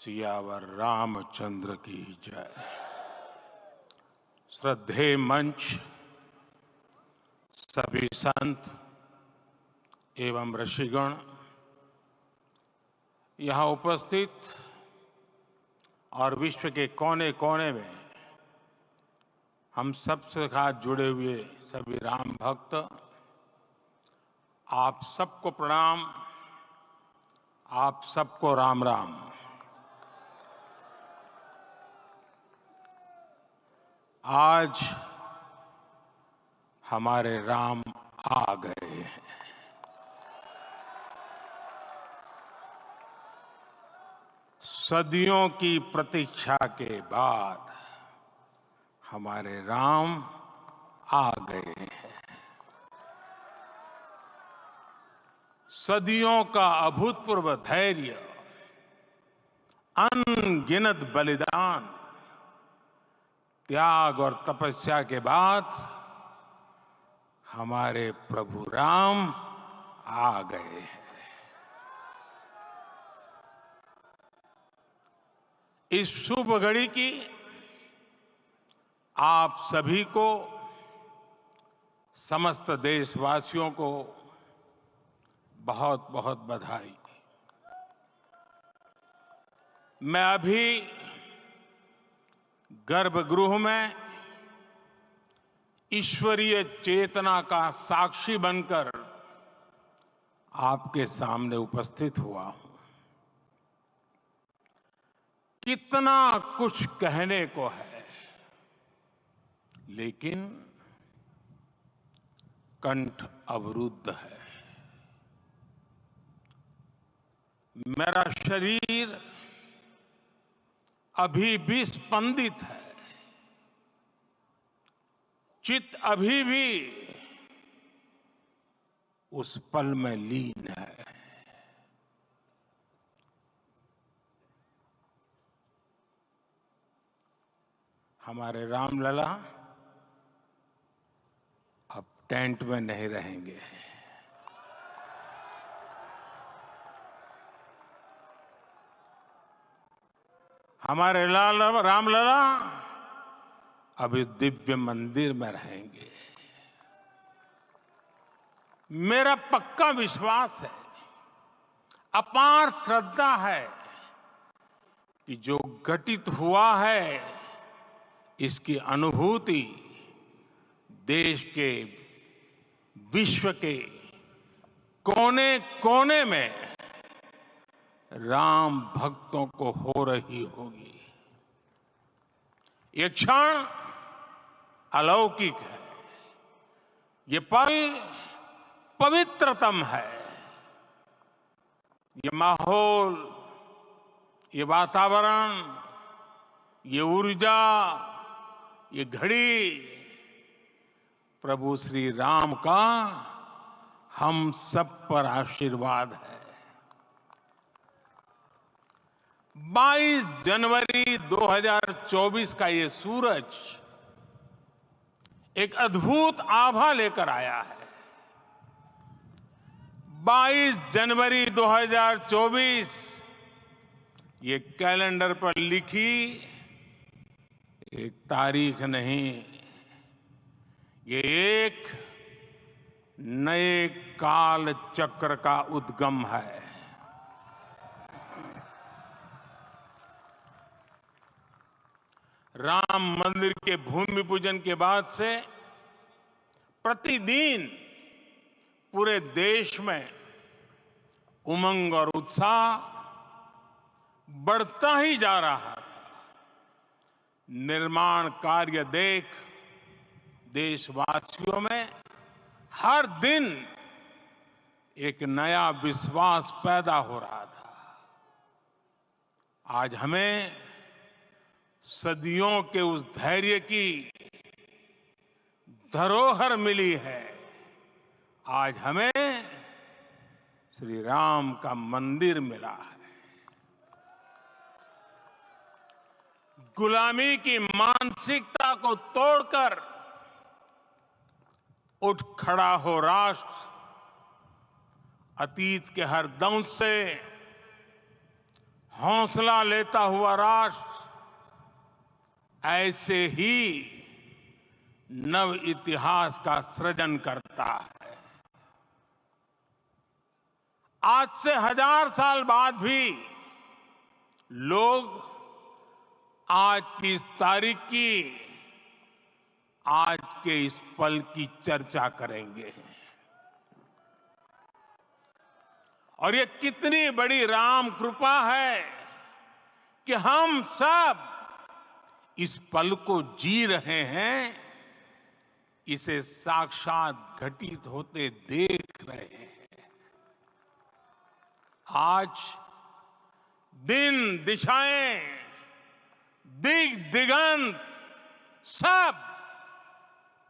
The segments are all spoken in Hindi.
सियावर रामचंद्र की जय। श्रद्धेय मंच, सभी संत एवं ऋषिगण, यहाँ उपस्थित और विश्व के कोने कोने में हम सबसे साथ जुड़े हुए सभी राम भक्त, आप सबको प्रणाम, आप सबको राम राम। आज हमारे राम आ गए हैं। सदियों की प्रतीक्षा के बाद हमारे राम आ गए हैं। सदियों का अभूतपूर्व धैर्य, अनगिनत बलिदान, त्याग और तपस्या के बाद हमारे प्रभु राम आ गए हैं। इस शुभ घड़ी की आप सभी को, समस्त देशवासियों को बहुत बहुत बधाई। मैं अभी गर्भगृह में ईश्वरीय चेतना का साक्षी बनकर आपके सामने उपस्थित हुआ हूं। कितना कुछ कहने को है, लेकिन कंठ अवरुद्ध है। मेरा शरीर अभी भी स्पंदित है, चित्त अभी भी उस पल में लीन है। हमारे रामलला अब टेंट में नहीं रहेंगे। हमारे रामलला अब इस दिव्य मंदिर में रहेंगे। मेरा पक्का विश्वास है, अपार श्रद्धा है कि जो घटित हुआ है, इसकी अनुभूति देश के, विश्व के कोने कोने में राम भक्तों को हो रही होगी। ये क्षण अलौकिक है, ये पल पवित्रतम है। ये माहौल, ये वातावरण, ये ऊर्जा, ये घड़ी प्रभु श्री राम का हम सब पर आशीर्वाद है। 22 जनवरी 2024 का ये सूरज एक अद्भुत आभा लेकर आया है। 22 जनवरी 2024 ये कैलेंडर पर लिखी एक तारीख नहीं, ये एक नए काल चक्र का उद्गम है। राम मंदिर के भूमि पूजन के बाद से प्रतिदिन पूरे देश में उमंग और उत्साह बढ़ता ही जा रहा था। निर्माण कार्य देख देशवासियों में हर दिन एक नया विश्वास पैदा हो रहा था। आज हमें सदियों के उस धैर्य की धरोहर मिली है। आज हमें श्री राम का मंदिर मिला है। गुलामी की मानसिकता को तोड़कर उठ खड़ा हो राष्ट्र। अतीत के हर दंश से हौसला लेता हुआ राष्ट्र ऐसे ही नव इतिहास का सृजन करता है। आज से 1000 साल बाद भी लोग आज की इस तारीख की, आज के इस पल की चर्चा करेंगे। और ये कितनी बड़ी राम कृपा है कि हम सब इस पल को जी रहे हैं, इसे साक्षात घटित होते देख रहे हैं। आज दिन दिशाएं, दिग दिगंत सब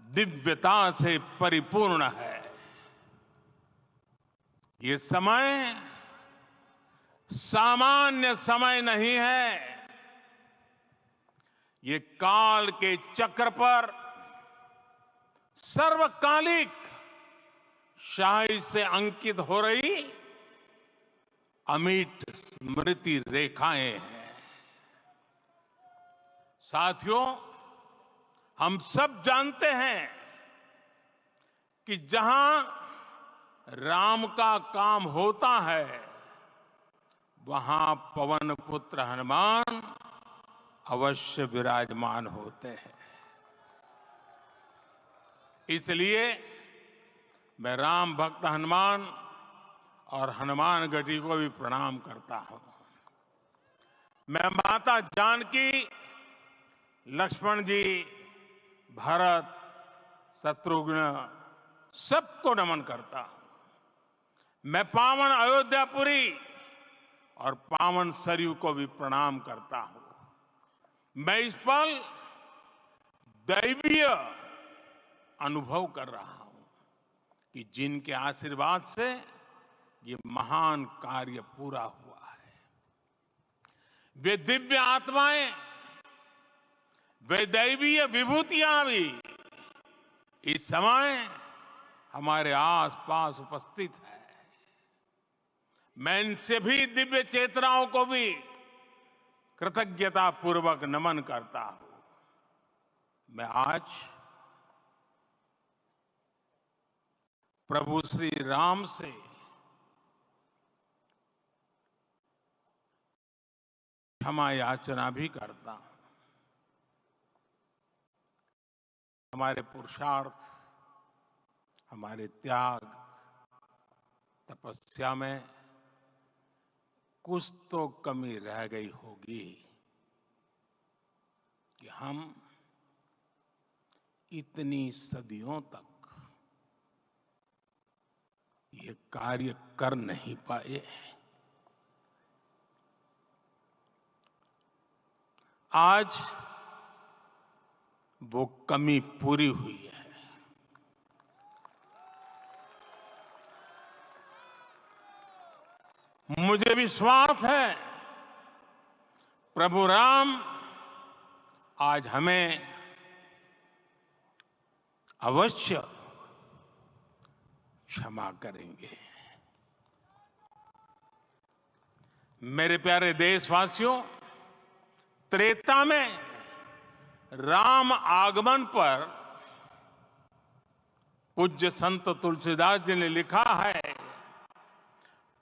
दिव्यता से परिपूर्ण है। ये समय सामान्य समय नहीं है। ये काल के चक्र पर सर्वकालिक शाही से अंकित हो रही अमिट स्मृति रेखाएं हैं। साथियों, हम सब जानते हैं कि जहां राम का काम होता है, वहां पवन पुत्र हनुमान अवश्य विराजमान होते हैं। इसलिए मैं राम भक्त हनुमान और हनुमान गढ़ी को भी प्रणाम करता हूं। मैं माता जानकी, लक्ष्मण जी, भरत, शत्रुघ्न सबको नमन करता हूं। मैं पावन अयोध्यापुरी और पावन सरयू को भी प्रणाम करता हूं। मैं इस पल दैवीय अनुभव कर रहा हूं कि जिनके आशीर्वाद से ये महान कार्य पूरा हुआ है। वे दिव्य आत्माएं, वे दैवीय विभूतियां भी इस समय हमारे आसपास उपस्थित है। मैं इनसे भी दिव्य चेतनाओं को भी कृतज्ञता पूर्वक नमन करता हूं। मैं आज प्रभु श्री राम से क्षमा याचना भी करता हूं। हमारे पुरुषार्थ, हमारे त्याग, तपस्या में कुछ तो कमी रह गई होगी कि हम इतनी सदियों तक ये कार्य कर नहीं पाए। आज वो कमी पूरी हुई है। मुझे विश्वास है प्रभु राम आज हमें अवश्य क्षमा करेंगे। मेरे प्यारे देशवासियों, त्रेता में राम आगमन पर पूज्य संत तुलसीदास जी ने लिखा है,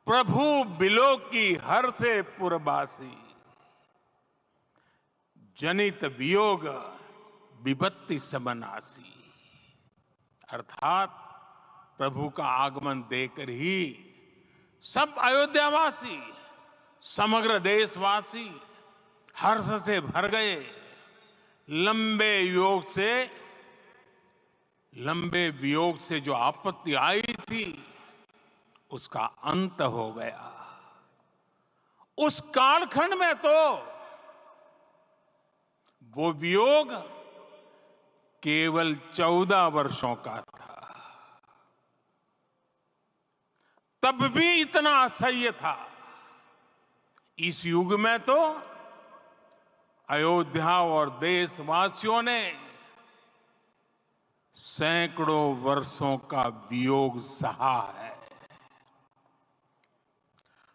प्रभु बिलो की हर से पुरबासी, जनित वियोग विपत्ति समनासी। अर्थात प्रभु का आगमन देकर ही सब अयोध्यावासी, समग्र देशवासी हर्ष से भर गए। लंबे वियोग से जो आपत्ति आई थी, उसका अंत हो गया। उस कालखंड में तो वो वियोग केवल 14 वर्षों का था। तब भी इतना असह्य था। इस युग में तो अयोध्या और देशवासियों ने सैकड़ों वर्षों का वियोग सहा है।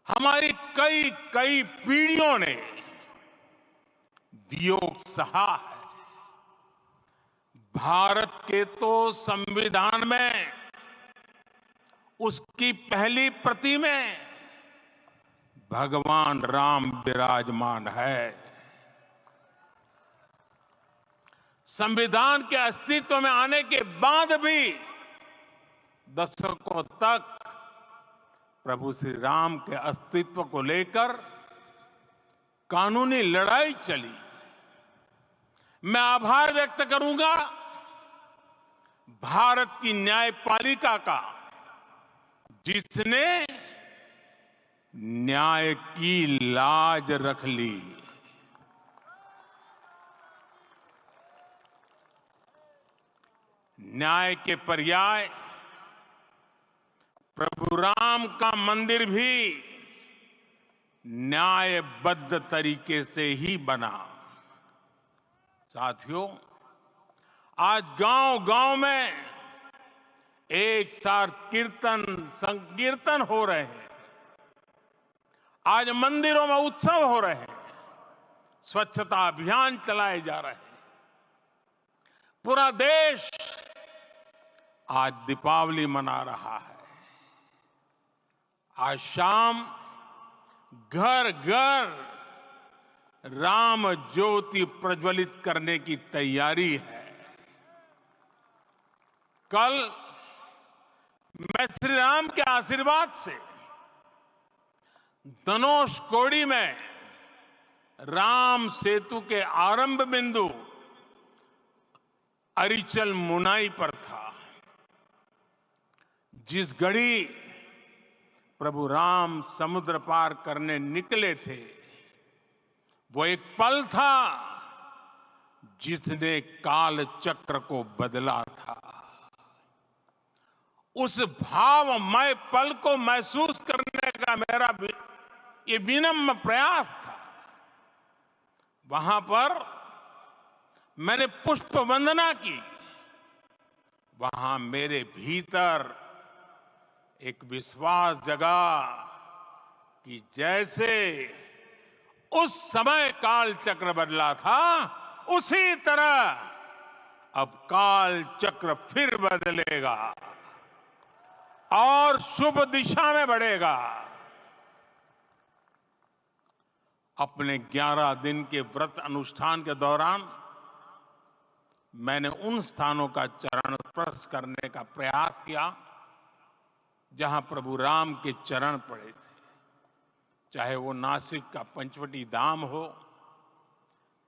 हमारी कई कई पीढ़ियों ने वियोग सहा है। भारत के तो संविधान में उसकी पहली प्रति में भगवान राम विराजमान है। संविधान के अस्तित्व में आने के बाद भी दशकों तक प्रभु श्री राम के अस्तित्व को लेकर कानूनी लड़ाई चली। मैं आभार व्यक्त करूंगा भारत की न्यायपालिका का, जिसने न्याय की लाज रख ली। न्याय के पर्याय प्रभु राम का मंदिर भी न्यायबद्ध तरीके से ही बना। साथियों, आज गांव-गांव में एक साथ कीर्तन संकीर्तन हो रहे हैं। आज मंदिरों में उत्सव हो रहे हैं, स्वच्छता अभियान चलाए जा रहे हैं। पूरा देश आज दीपावली मना रहा है। आज शाम घर घर राम ज्योति प्रज्वलित करने की तैयारी है। कल मैं श्री राम के आशीर्वाद से धनुषकोडी में राम सेतु के आरंभ बिंदु अरिचल मुनाई पर था। जिस घड़ी प्रभु राम समुद्र पार करने निकले थे, वो एक पल था जिसने काल चक्र को बदला था। उस भावमय पल को महसूस करने का मेरा ये विनम्र प्रयास था। वहां पर मैंने पुष्प वंदना की। वहां मेरे भीतर एक विश्वास जगा कि जैसे उस समय काल चक्र बदला था, उसी तरह अब काल चक्र फिर बदलेगा और शुभ दिशा में बढ़ेगा। अपने 11 दिन के व्रत अनुष्ठान के दौरान मैंने उन स्थानों का चरण स्पर्श करने का प्रयास किया जहां प्रभु राम के चरण पड़े थे। चाहे वो नासिक का पंचवटी धाम हो,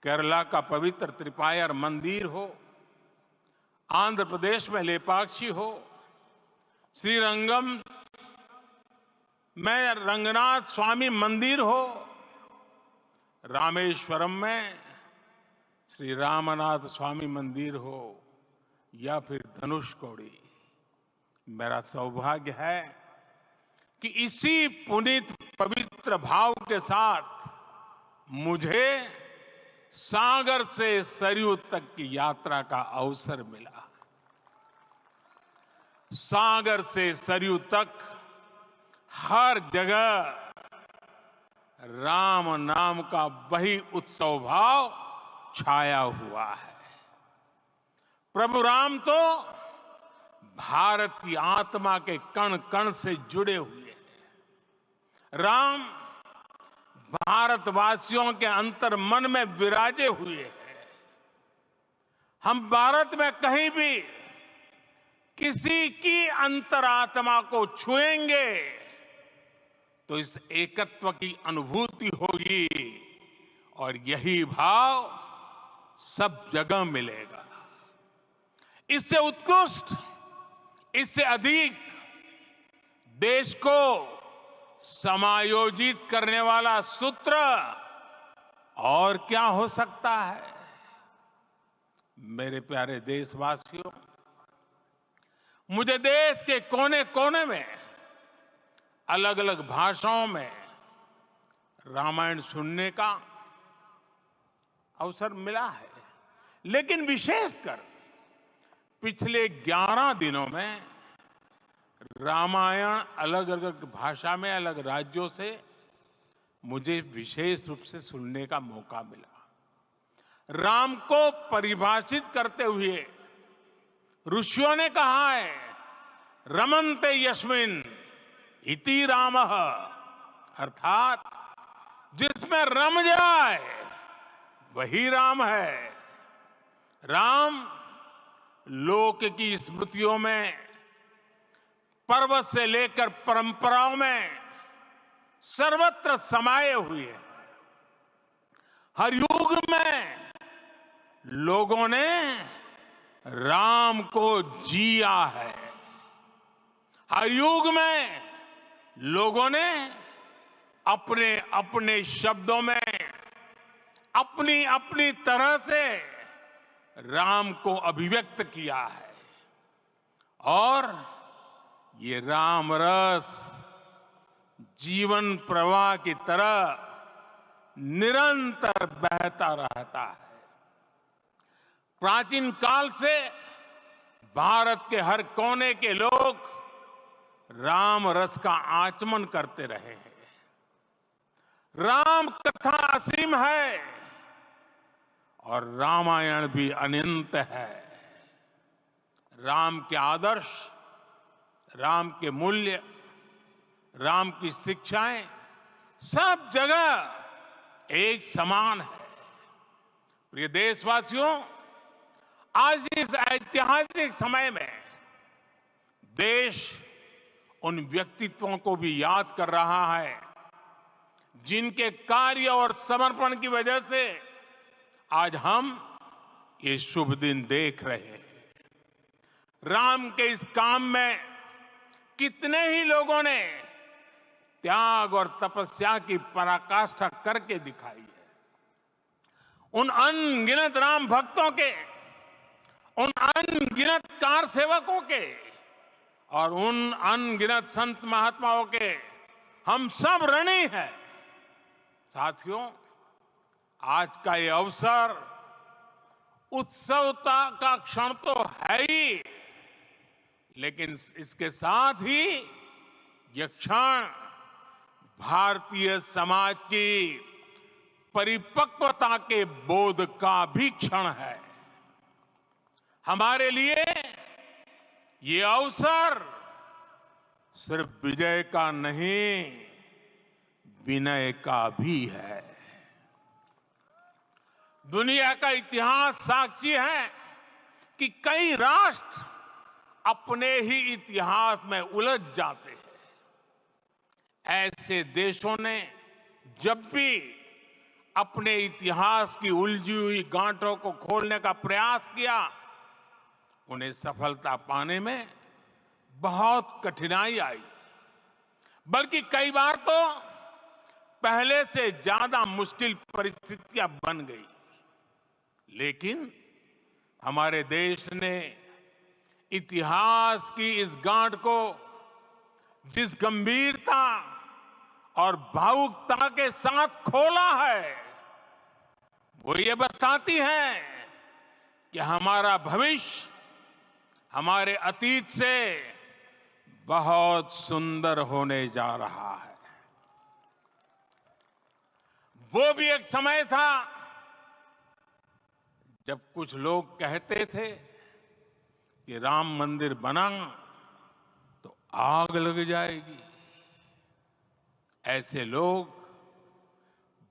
केरला का पवित्र त्रिपायर मंदिर हो, आंध्र प्रदेश में लेपाक्षी हो, श्रीरंगम में रंगनाथ स्वामी मंदिर हो, रामेश्वरम में श्री रामनाथ स्वामी मंदिर हो, या फिर धनुषकोडी। मेरा सौभाग्य है कि इसी पुनीत पवित्र भाव के साथ मुझे सागर से सरयू तक की यात्रा का अवसर मिला। सागर से सरयू तक हर जगह राम नाम का वही उत्सव भाव छाया हुआ है। प्रभु राम तो भारत की आत्मा के कण कण से जुड़े हुए हैं। राम भारतवासियों के अंतर मन में विराजे हुए हैं। हम भारत में कहीं भी किसी की अंतरात्मा को छुएंगे तो इस एकत्व की अनुभूति होगी और यही भाव सब जगह मिलेगा। इससे उत्कृष्ट, इससे अधिक देश को समायोजित करने वाला सूत्र और क्या हो सकता है। मेरे प्यारे देशवासियों, मुझे देश के कोने कोने में अलग अलग भाषाओं में रामायण सुनने का अवसर मिला है, लेकिन विशेषकर पिछले 11 दिनों में रामायण अलग अलग भाषा में अलग राज्यों से मुझे विशेष रूप से सुनने का मौका मिला। राम को परिभाषित करते हुए ऋषियों ने कहा है, रमन्ते यस्मिन् इति रामः, अर्थात जिसमें रम जाए वही राम है। राम लोक की स्मृतियों में, पर्व से लेकर परंपराओं में सर्वत्र समाये हुए हैं। हर युग में लोगों ने राम को जिया है। हर युग में लोगों ने अपने अपने शब्दों में अपनी अपनी तरह से राम को अभिव्यक्त किया है। और ये राम रस जीवन प्रवाह की तरह निरंतर बहता रहता है। प्राचीन काल से भारत के हर कोने के लोग राम रस का आचमन करते रहे हैं। राम कथा असीम है और रामायण भी अनंत है। राम के आदर्श, राम के मूल्य, राम की शिक्षाएं सब जगह एक समान है। प्रिय देशवासियों, आज इस ऐतिहासिक समय में देश उन व्यक्तित्वों को भी याद कर रहा है जिनके कार्य और समर्पण की वजह से आज हम ये शुभ दिन देख रहे हैं। राम के इस काम में कितने ही लोगों ने त्याग और तपस्या की पराकाष्ठा करके दिखाई है। उन अनगिनत राम भक्तों के, उन अनगिनत कार सेवकों के और उन अनगिनत संत महात्माओं के हम सब ऋणी हैं। साथियों, आज का ये अवसर उत्सवता का क्षण तो है ही, लेकिन इसके साथ ही यह क्षण भारतीय समाज की परिपक्वता के बोध का भी क्षण है। हमारे लिए ये अवसर सिर्फ विजय का नहीं, विनय का भी है। दुनिया का इतिहास साक्षी है कि कई राष्ट्र अपने ही इतिहास में उलझ जाते हैं। ऐसे देशों ने जब भी अपने इतिहास की उलझी हुई गांठों को खोलने का प्रयास किया, उन्हें सफलता पाने में बहुत कठिनाई आई, बल्कि कई बार तो पहले से ज्यादा मुश्किल परिस्थितियां बन गई। लेकिन हमारे देश ने इतिहास की इस गांठ को जिस गंभीरता और भावुकता के साथ खोला है, वो ये बताती है कि हमारा भविष्य हमारे अतीत से बहुत सुंदर होने जा रहा है। वो भी एक समय था जब कुछ लोग कहते थे कि राम मंदिर बना तो आग लग जाएगी। ऐसे लोग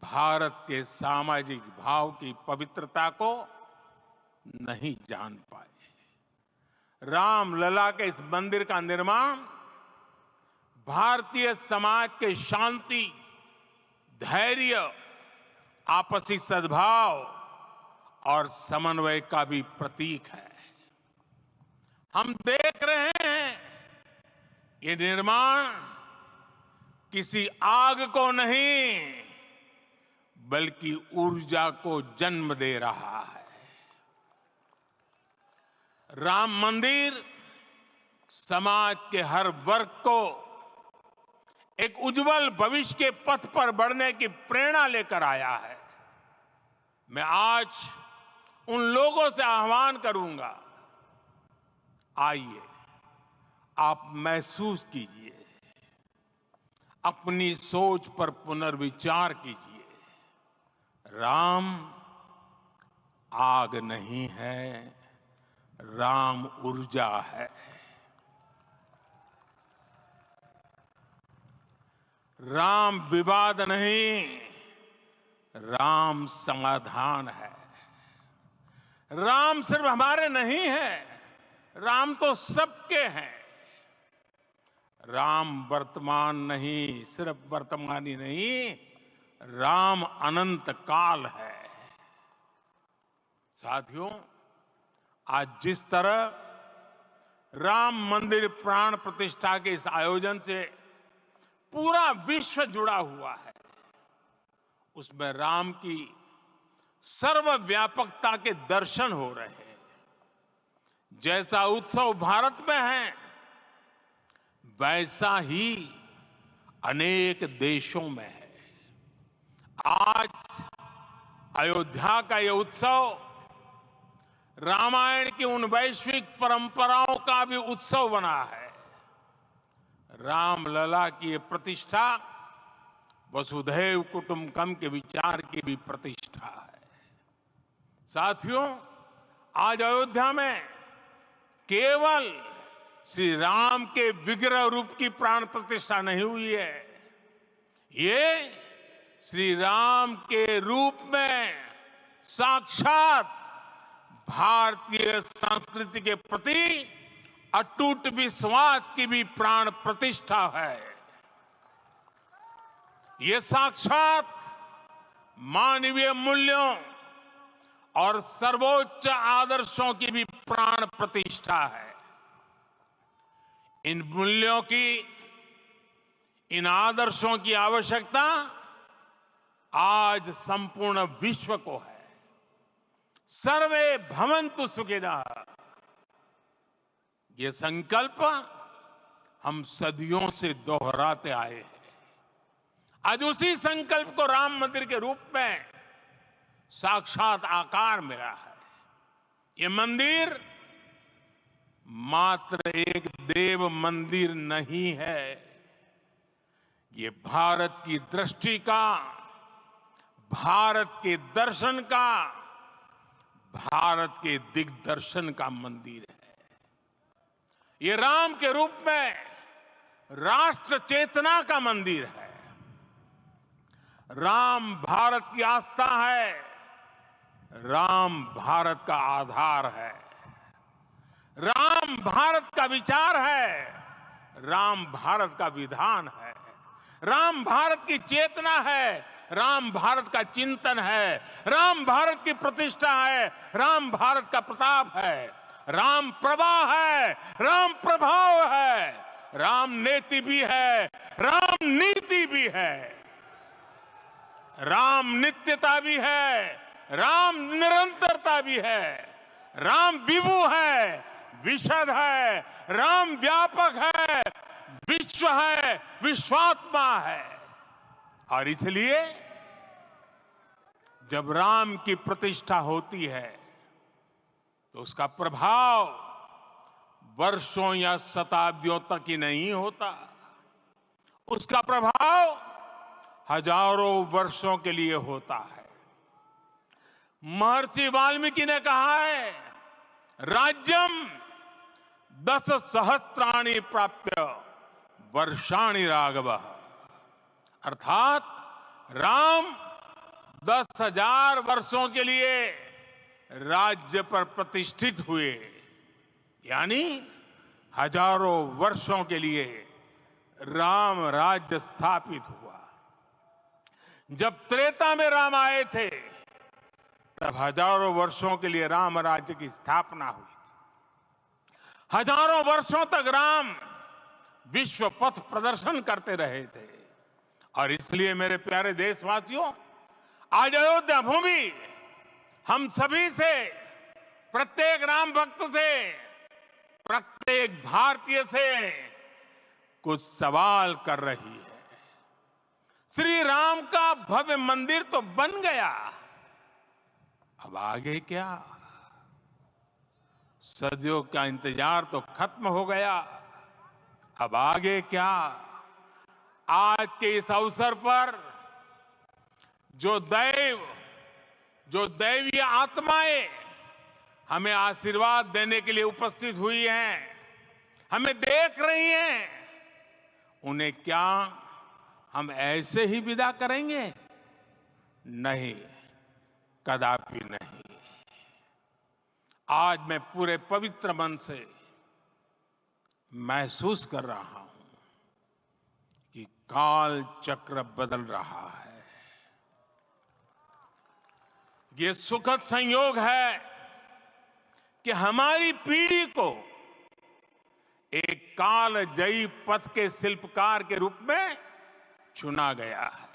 भारत के सामाजिक भाव की पवित्रता को नहीं जान पाए। रामलला के इस मंदिर का निर्माण भारतीय समाज के शांति, धैर्य, आपसी सद्भाव और समन्वय का भी प्रतीक है। हम देख रहे हैं ये निर्माण किसी आग को नहीं, बल्कि ऊर्जा को जन्म दे रहा है। राम मंदिर समाज के हर वर्ग को एक उज्जवल भविष्य के पथ पर बढ़ने की प्रेरणा लेकर आया है। मैं आज उन लोगों से आह्वान करूंगा, आइए आप महसूस कीजिए, अपनी सोच पर पुनर्विचार कीजिए। राम आग नहीं है, राम ऊर्जा है। राम विवाद नहीं, राम समाधान है। राम सिर्फ हमारे नहीं है, राम तो सबके हैं। राम वर्तमान नहीं, सिर्फ वर्तमान ही नहीं, राम अनंत काल है। साथियों, आज जिस तरह राम मंदिर प्राण प्रतिष्ठा के इस आयोजन से पूरा विश्व जुड़ा हुआ है, उसमें राम की सर्वव्यापकता के दर्शन हो रहे हैं। जैसा उत्सव भारत में है, वैसा ही अनेक देशों में है। आज अयोध्या का यह उत्सव रामायण की उन वैश्विक परंपराओं का भी उत्सव बना है। रामलला की ये प्रतिष्ठा वसुधैव कुटुंबकम के विचार की भी प्रतिष्ठा है। साथियों, आज अयोध्या में केवल श्री राम के विग्रह रूप की प्राण प्रतिष्ठा नहीं हुई है, ये श्री राम के रूप में साक्षात भारतीय संस्कृति के प्रति अटूट विश्वास की भी प्राण प्रतिष्ठा है। ये साक्षात मानवीय मूल्यों और सर्वोच्च आदर्शों की भी प्राण प्रतिष्ठा है। इन मूल्यों की, इन आदर्शों की आवश्यकता आज संपूर्ण विश्व को है। सर्वे भवन्तु सुखिनः, ये संकल्प हम सदियों से दोहराते आए हैं। आज उसी संकल्प को राम मंदिर के रूप में साक्षात आकार मिला है। ये मंदिर मात्र एक देव मंदिर नहीं है, ये भारत की दृष्टि का, भारत के दर्शन का, भारत के दिग्दर्शन का मंदिर है। ये राम के रूप में राष्ट्र चेतना का मंदिर है। राम भारत की आस्था है, राम भारत का आधार है, राम भारत का विचार है, राम भारत का विधान है, राम भारत की चेतना है, राम भारत का चिंतन है, राम भारत की प्रतिष्ठा है, राम भारत का प्रताप है, राम प्रवाह है, राम प्रभाव है, राम नेति भी है, राम नीति भी है, राम नित्यता भी है, राम निरंतरता भी है, राम विभु है, विशद है, राम व्यापक है, विश्व है, विश्वात्मा है। और इसलिए जब राम की प्रतिष्ठा होती है तो उसका प्रभाव वर्षों या शताब्दियों तक ही नहीं होता, उसका प्रभाव हजारों वर्षों के लिए होता है। महर्षि वाल्मीकि ने कहा है, राज्यम 10 सहस्त्राणि प्राप्य वर्षाणि राघव, अर्थात राम 10,000 वर्षों के लिए राज्य पर प्रतिष्ठित हुए, यानी हजारों वर्षों के लिए राम राज्य स्थापित हुआ। जब त्रेता में राम आए थे, तब हजारों वर्षों के लिए राम राज्य की स्थापना हुई थी। हजारों वर्षों तक राम विश्व पथ प्रदर्शन करते रहे थे। और इसलिए मेरे प्यारे देशवासियों, आज अयोध्या भूमि हम सभी से, प्रत्येक राम भक्त से, प्रत्येक भारतीय से कुछ सवाल कर रही है। श्री राम का भव्य मंदिर तो बन गया, अब आगे क्या? सदियों का इंतजार तो खत्म हो गया। अब आगे क्या? आज के इस अवसर पर जो दैवीय आत्माएं हमें आशीर्वाद देने के लिए उपस्थित हुई हैं, हमें देख रही हैं, उन्हें क्या हम ऐसे ही विदा करेंगे? नहीं, कदापि नहीं। आज मैं पूरे पवित्र मन से महसूस कर रहा हूं कि काल चक्र बदल रहा है। ये सुखद संयोग है कि हमारी पीढ़ी को एक कालजयी पथ के शिल्पकार के रूप में चुना गया है।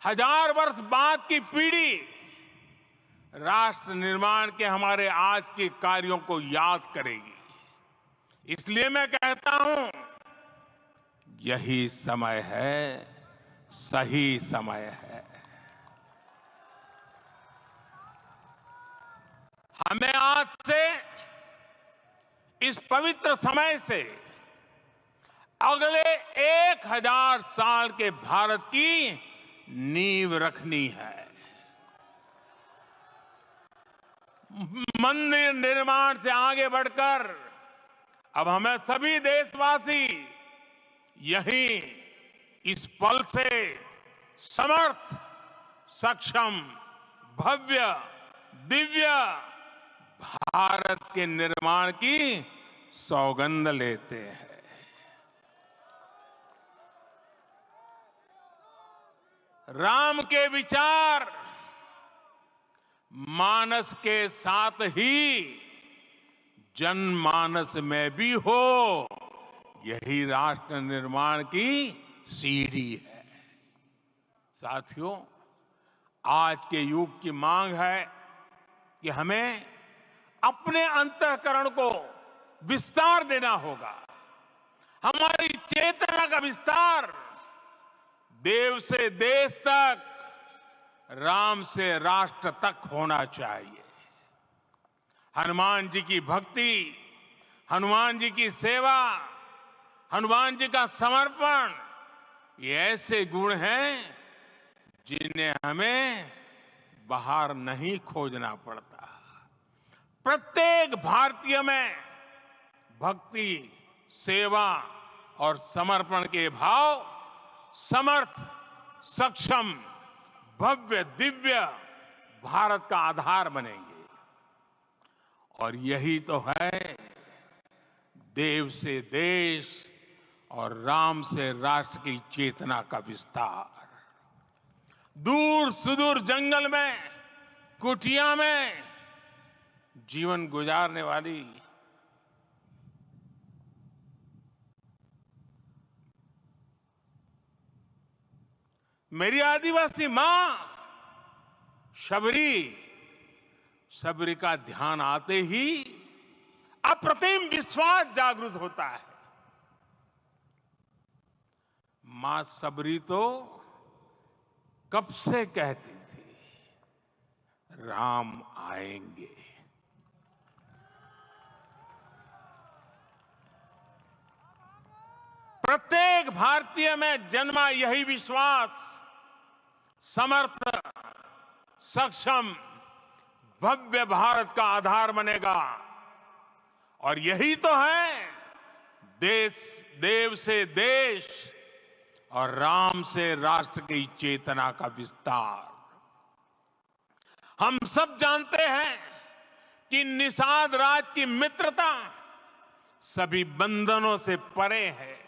1000 वर्ष बाद की पीढ़ी राष्ट्र निर्माण के हमारे आज के कार्यों को याद करेगी। इसलिए मैं कहता हूं, यही समय है, सही समय है। हमें आज से, इस पवित्र समय से अगले 1000 साल के भारत की नींव रखनी है। मंदिर निर्माण से आगे बढ़कर अब हमें सभी देशवासी यही इस पल से समर्थ, सक्षम, भव्य, दिव्य भारत के निर्माण की सौगंध लेते हैं। राम के विचार मानस के साथ ही जनमानस में भी हो, यही राष्ट्र निर्माण की सीढ़ी है। साथियों, आज के युग की मांग है कि हमें अपने अंतःकरण को विस्तार देना होगा। हमारी चेतना का विस्तार देव से देश तक, राम से राष्ट्र तक होना चाहिए। हनुमान जी की भक्ति, हनुमान जी की सेवा, हनुमान जी का समर्पण, ये ऐसे गुण हैं जिन्हें हमें बाहर नहीं खोजना पड़ता। प्रत्येक भारतीय में भक्ति, सेवा और समर्पण के भाव समर्थ, सक्षम, भव्य, दिव्य भारत का आधार बनेंगे। और यही तो है देव से देश और राम से राष्ट्र की चेतना का विस्तार। दूर सुदूर जंगल में, कुटिया में जीवन गुजारने वाली मेरी आदिवासी मां शबरी का ध्यान आते ही अप्रतिम विश्वास जागृत होता है। मां शबरी तो कब से कहती थी, राम आएंगे। प्रत्येक भारतीय में जन्मा यही विश्वास समर्थ, सक्षम, भव्य भारत का आधार बनेगा। और यही तो है देव से देश और राम से राष्ट्र की चेतना का विस्तार। हम सब जानते हैं कि निषाद राज की मित्रता सभी बंधनों से परे है।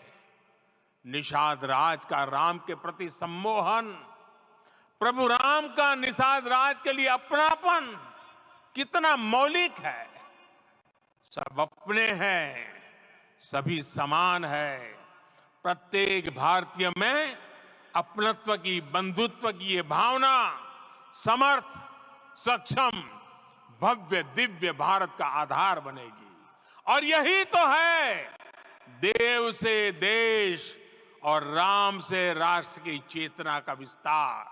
निषाद राज का राम के प्रति सम्मोहन, प्रभु राम का निषाद राज के लिए अपनापन कितना मौलिक है। सब अपने हैं, सभी समान है। प्रत्येक भारतीय में अपनत्व की, बंधुत्व की ये भावना समर्थ, सक्षम, भव्य, दिव्य भारत का आधार बनेगी। और यही तो है देव से देश और राम से राष्ट्र की चेतना का विस्तार।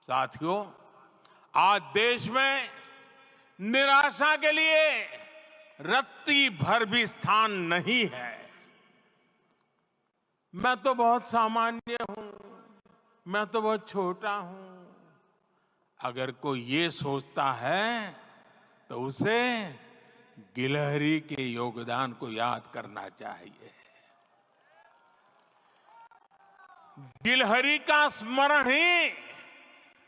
साथियों, आज देश में निराशा के लिए रत्ती भर भी स्थान नहीं है। मैं तो बहुत सामान्य हूं, मैं तो बहुत छोटा हूं। अगर कोई ये सोचता है तो उसे गिलहरी के योगदान को याद करना चाहिए। गिलहरी का स्मरण ही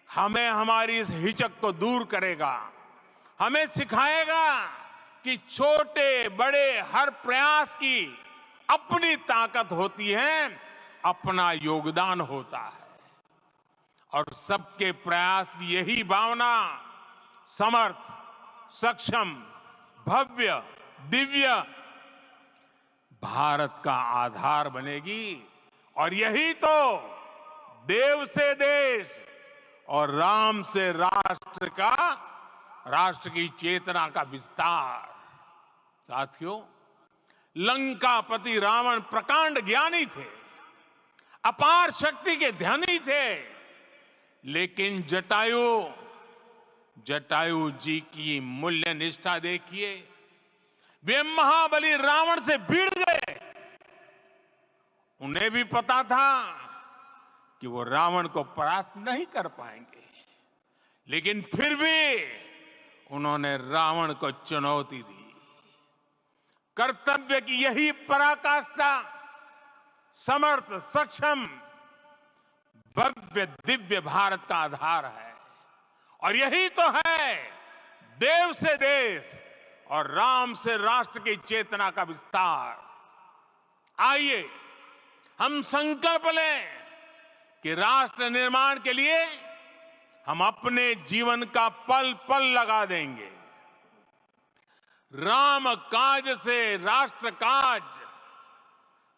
हमें हमारी इस हिचक को दूर करेगा, हमें सिखाएगा कि छोटे बड़े हर प्रयास की अपनी ताकत होती है, अपना योगदान होता है। और सबके प्रयास की यही भावना समर्थ, सक्षम, भव्य, दिव्य भारत का आधार बनेगी। और यही तो देव से देश और राम से राष्ट्र का, राष्ट्र की चेतना का विस्तार। साथियों, लंकापति रावण प्रकांड ज्ञानी थे, अपार शक्ति के धनी थे, लेकिन जटायु जी की मूल्य निष्ठा देखिए। वे महाबली रावण से भिड़ गए। उन्हें भी पता था कि वो रावण को परास्त नहीं कर पाएंगे, लेकिन फिर भी उन्होंने रावण को चुनौती दी। कर्तव्य की यही पराकाष्ठा समर्थ, सक्षम, भव्य, दिव्य भारत का आधार है। और यही तो है देव से देश और राम से राष्ट्र की चेतना का विस्तार। आइए हम संकल्प लें कि राष्ट्र निर्माण के लिए हम अपने जीवन का पल पल लगा देंगे। राम काज से राष्ट्र काज,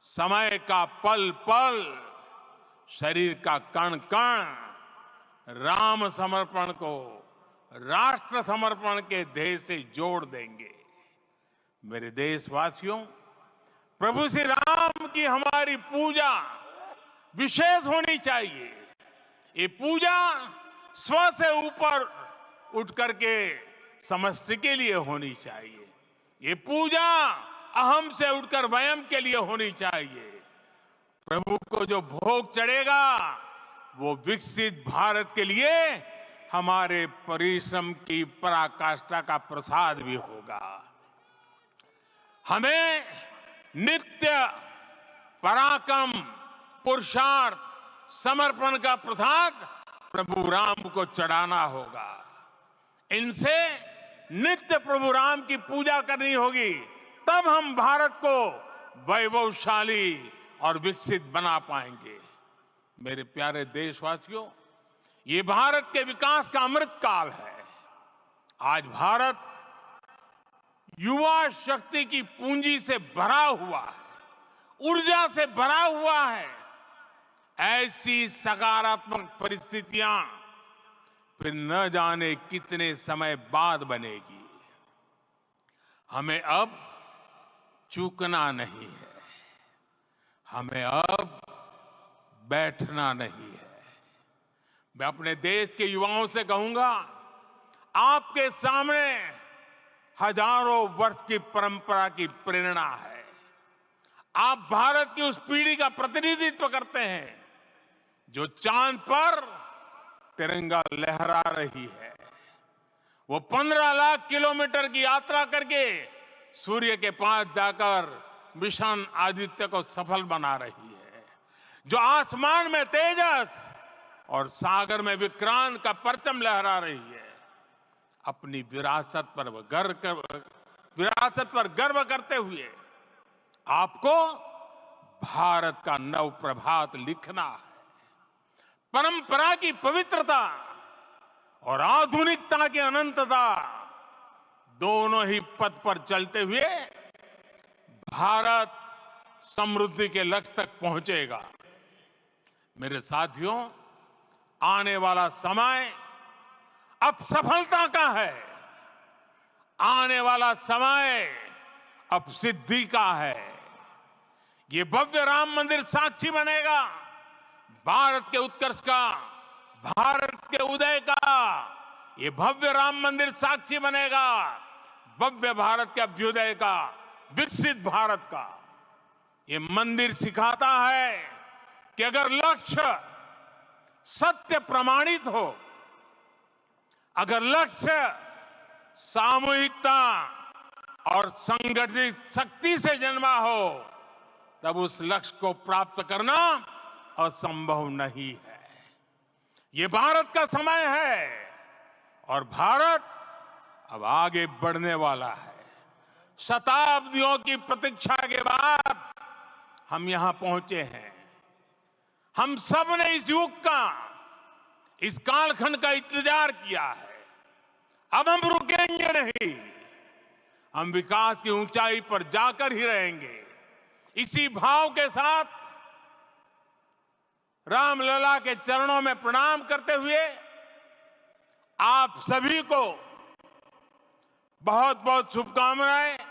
समय का पल पल, शरीर का कण कण राम समर्पण को राष्ट्र समर्पण के ध्येय से जोड़ देंगे। मेरे देशवासियों, प्रभु श्री राम की हमारी पूजा विशेष होनी चाहिए। ये पूजा स्व से ऊपर उठ करके समष्टि के लिए होनी चाहिए। ये पूजा अहम से उठकर वयम के लिए होनी चाहिए। प्रभु को जो भोग चढ़ेगा वो विकसित भारत के लिए हमारे परिश्रम की पराकाष्ठा का प्रसाद भी होगा। हमें नित्य पराक्रम, पुरुषार्थ, समर्पण का प्रसाद प्रभु राम को चढ़ाना होगा। इनसे नित्य प्रभु राम की पूजा करनी होगी, तब हम भारत को वैभवशाली और विकसित बना पाएंगे। मेरे प्यारे देशवासियों, ये भारत के विकास का अमृत काल है। आज भारत युवा शक्ति की पूंजी से भरा हुआ है, ऊर्जा से भरा हुआ है। ऐसी सकारात्मक परिस्थितियां फिर न जाने कितने समय बाद बनेगी। हमें अब चूकना नहीं है, हमें अब बैठना नहीं है। मैं अपने देश के युवाओं से कहूंगा, आपके सामने हजारों वर्ष की परंपरा की प्रेरणा है। आप भारत की उस पीढ़ी का प्रतिनिधित्व करते हैं जो चांद पर तिरंगा लहरा रही है। वो 15 लाख किलोमीटर की यात्रा करके सूर्य के पास जाकर मिशन आदित्य को सफल बना रही है। जो आसमान में तेजस और सागर में विक्रांत का परचम लहरा रही है। अपनी विरासत पर गर्व करते हुए आपको भारत का नव प्रभात लिखना है। परंपरा की पवित्रता और आधुनिकता की अनंतता, दोनों ही पथ पर चलते हुए भारत समृद्धि के लक्ष्य तक पहुंचेगा। मेरे साथियों, आने वाला समय अब सफलता का है। आने वाला समय अब सिद्धि का है। ये भव्य राम मंदिर साक्षी बनेगा भारत के उत्कर्ष का, भारत के उदय का। ये भव्य राम मंदिर साक्षी बनेगा भव्य भारत के अभ्युदय का, विकसित भारत का। ये मंदिर सिखाता है कि अगर लक्ष्य सत्य प्रमाणित हो, अगर लक्ष्य सामूहिकता और संगठित शक्ति से जन्मा हो, तब उस लक्ष्य को प्राप्त करना असंभव नहीं है। ये भारत का समय है और भारत अब आगे बढ़ने वाला है। शताब्दियों की प्रतीक्षा के बाद हम यहां पहुंचे हैं। हम सब ने इस युग का, इस कालखंड का इंतजार किया है। अब हम रुकेंगे नहीं, हम विकास की ऊंचाई पर जाकर ही रहेंगे। इसी भाव के साथ रामलला के चरणों में प्रणाम करते हुए आप सभी को बहुत बहुत शुभकामनाएं।